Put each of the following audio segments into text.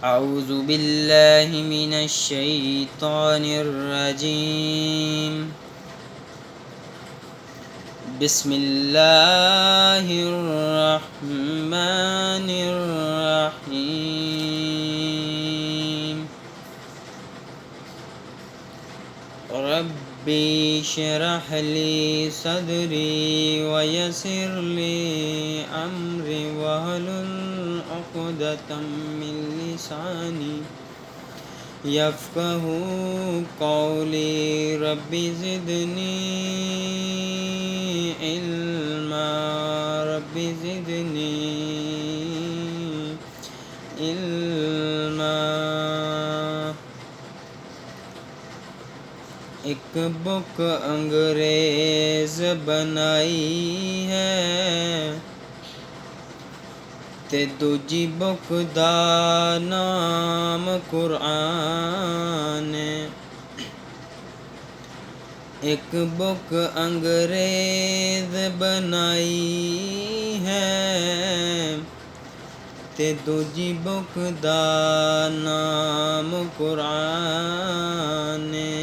أعوذ بالله من الشيطان الرجيم بسم الله الرحمن الرحيم ربي اشرح لي صدري ويسر لي أمري واحلل عقدة من لساني يفقهوا قولي ربي زدني علما ربي زدني علما ایک بک انگریز بنائی ہے تے دوجی بک دا نام قرآن ہے۔ ایک بک انگریز بنائی ہے تے دوجی بک دا نام قرآن ہے۔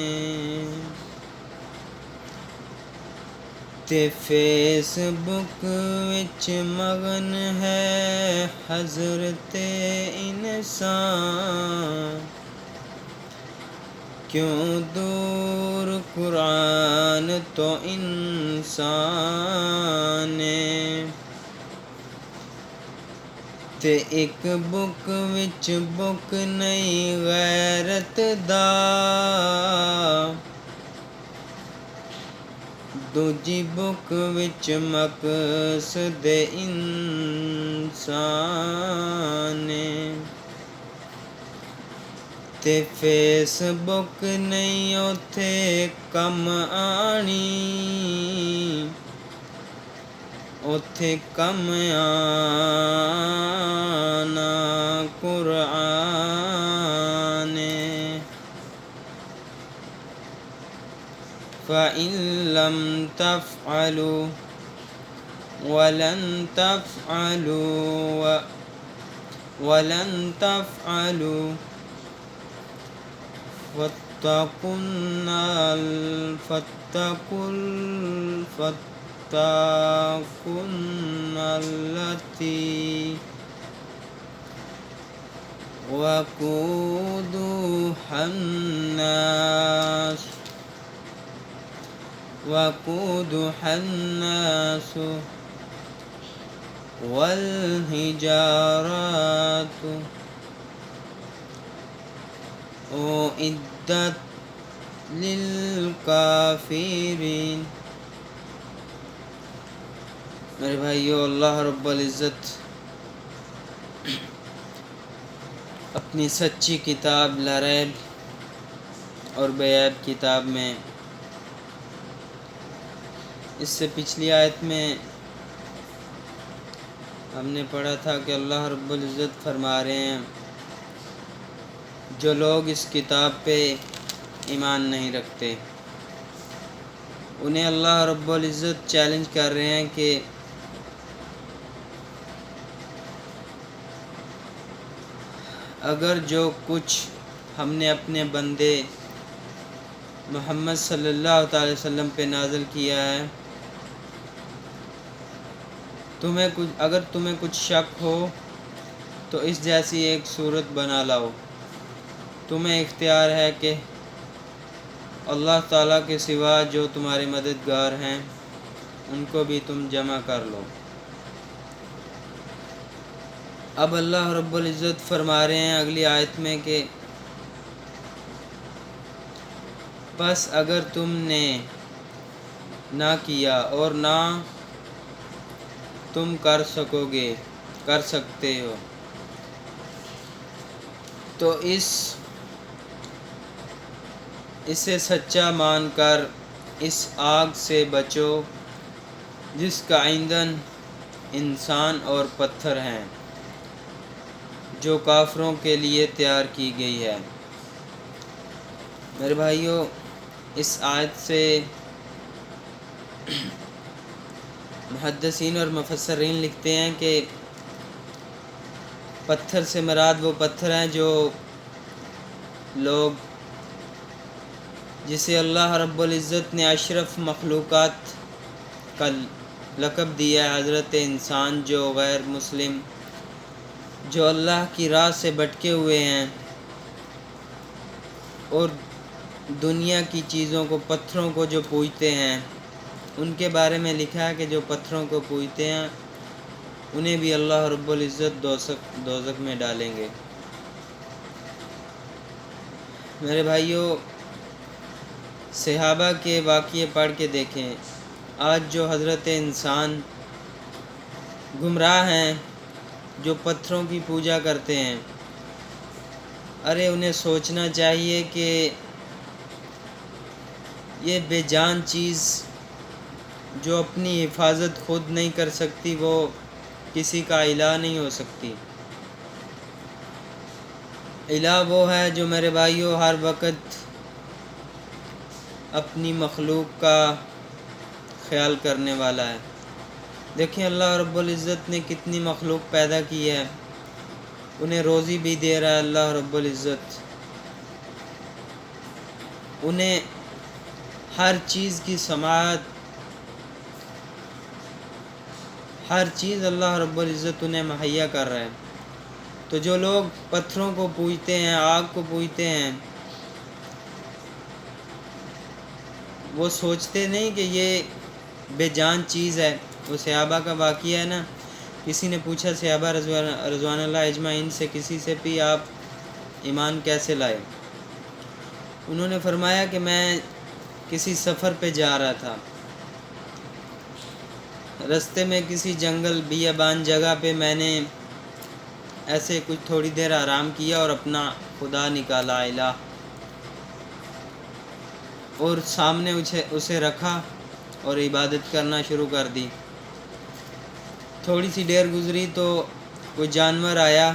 تے فیس بک وچ مگن ہے حضرت انسان، کیوں دور قرآن تو انسان ہے۔ تے ایک بک وچ بک نہیں غیرت دا، دوجی بک وچ مقصد انسان ہے۔ تے فیس بک نہیں اوتھے کم آنی، اوتھے کم آنا قرآن ہے۔ فَإِن لَّمْ تَفْعَلُوا وَلَن تَفْعَلُوا فَاتَّقُوا النَّارَ الَّتِي وقودها الناس والحجارة أعدت للکافرین۔ میرے بھائیو، اللہ رب العزت اپنی سچی کتاب لا ریب اور بے عیب کتاب میں اس سے پچھلی آیت میں ہم نے پڑھا تھا کہ اللہ رب العزت فرما رہے ہیں جو لوگ اس کتاب پہ ایمان نہیں رکھتے انہیں اللہ رب العزت چیلنج کر رہے ہیں کہ اگر جو کچھ ہم نے اپنے بندے محمد صلی اللہ تعالی وسلم پہ نازل کیا ہے، اگر تمہیں کچھ شک ہو تو اس جیسی ایک صورت بنا لاؤ۔ تمہیں اختیار ہے کہ اللہ تعالیٰ کے سوا جو تمہارے مددگار ہیں ان کو بھی تم جمع کر لو۔ اب اللہ رب العزت فرما رہے ہیں اگلی آیت میں کہ بس اگر تم نے نہ کیا اور نہ تم کر سکتے ہو تو اسے سچا مان کر اس آگ سے بچو جس کا ایندھن انسان اور پتھر ہیں، جو کافروں کے لیے تیار کی گئی ہے۔ میرے بھائیو، اس آیت سے محدثین اور مفسرین لکھتے ہیں کہ پتھر سے مراد وہ پتھر ہیں جو لوگ جسے اللہ رب العزت نے اشرف مخلوقات کا لقب دیا ہے، حضرت انسان جو غیر مسلم، جو اللہ کی راہ سے بھٹکے ہوئے ہیں اور دنیا کی چیزوں کو، پتھروں کو جو پوجتے ہیں، ان کے بارے میں لکھا ہے کہ جو پتھروں کو پوجتے ہیں انہیں بھی اللہ رب العزت دوزخ میں ڈالیں گے۔ میرے بھائیوں، صحابہ کے واقعے پڑھ کے دیکھیں، آج جو حضرت انسان گمراہ ہیں، جو پتھروں کی پوجا کرتے ہیں، ارے انہیں سوچنا چاہیے کہ یہ بے جان چیز جو اپنی حفاظت خود نہیں کر سکتی وہ کسی کا الہ نہیں ہو سکتی۔ الہ وہ ہے جو میرے بھائیوں ہر وقت اپنی مخلوق کا خیال کرنے والا ہے۔ دیکھیں اللہ رب العزت نے کتنی مخلوق پیدا کی ہے، انہیں روزی بھی دے رہا ہے اللہ رب العزت، انہیں ہر چیز کی سماعت، ہر چیز اللہ رب العزت انہیں مہیا کر رہا ہے۔ تو جو لوگ پتھروں کو پوجتے ہیں، آگ کو پوجتے ہیں، وہ سوچتے نہیں کہ یہ بے جان چیز ہے۔ وہ صحابہ کا واقعہ ہے نا، کسی نے پوچھا صحابہ رضوان اللہ اجمعین سے، کسی سے بھی آپ ایمان کیسے لائے؟ انہوں نے فرمایا کہ میں کسی سفر پہ جا رہا تھا، رستے میں کسی جنگل بیابان جگہ پہ میں نے ایسے کچھ تھوڑی دیر آرام کیا اور اپنا خدا نکالا، الہ، اور سامنے اسے رکھا اور عبادت کرنا شروع کر دی۔ تھوڑی سی دیر گزری تو کوئی جانور آیا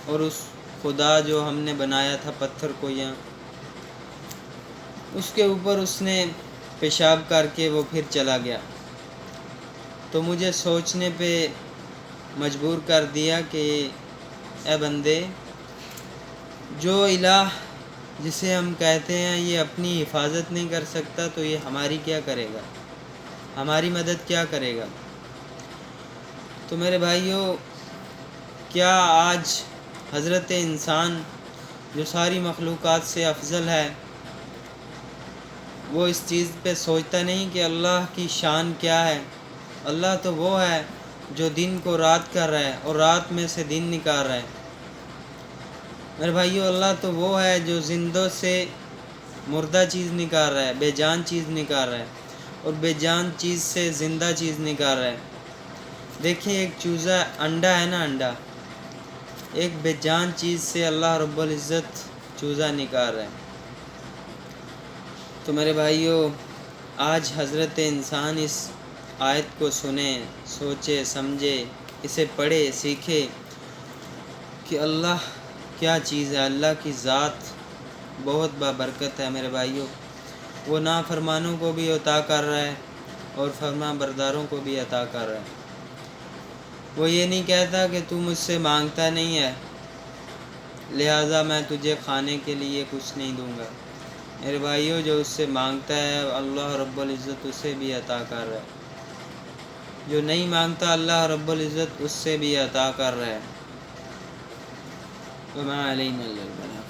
اور اس خدا جو ہم نے بنایا تھا پتھر کو، یہاں اس کے اوپر اس نے پیشاب کر کے وہ پھر چلا گیا۔ تو مجھے سوچنے پہ مجبور کر دیا کہ اے بندے، جو الہ جسے ہم کہتے ہیں یہ اپنی حفاظت نہیں کر سکتا تو یہ ہماری کیا کرے گا، ہماری مدد کیا کرے گا؟ تو میرے بھائیوں، کیا آج حضرت انسان جو ساری مخلوقات سے افضل ہے، وہ اس چیز پہ سوچتا نہیں کہ اللہ کی شان کیا ہے؟ اللہ تو وہ ہے جو دن کو رات کر رہا ہے اور رات میں سے دن نکال رہا ہے۔ میرے بھائیو، اللہ تو وہ ہے جو زندوں سے مردہ چیز نکال رہا ہے، بے جان چیز نکال رہا ہے، اور بے جان چیز سے زندہ چیز نکال رہا ہے۔ دیکھیں ایک چوزا انڈا ہے نا، انڈا، ایک بے جان چیز سے اللہ رب العزت چوزا نکال رہا ہے۔ تو میرے بھائیو، آج حضرت انسان اس آیت کو سنے، سوچے، سمجھے، اسے پڑھے، سیکھے کہ اللہ کیا چیز ہے۔ اللہ کی ذات بہت بابرکت ہے میرے بھائیو، وہ نافرمانوں کو بھی عطا کر رہا ہے اور فرما برداروں کو بھی عطا کر رہا ہے۔ وہ یہ نہیں کہتا کہ تو مجھ سے مانگتا نہیں ہے لہٰذا میں تجھے کھانے کے لیے کچھ نہیں دوں گا۔ میرے بھائیو، جو اس سے مانگتا ہے اللہ رب العزت اسے بھی عطا کر رہا ہے، جو نہیں مانگتا اللہ رب العزت اس سے بھی عطا کر رہا ہے۔ وما علینا الا البلاغ۔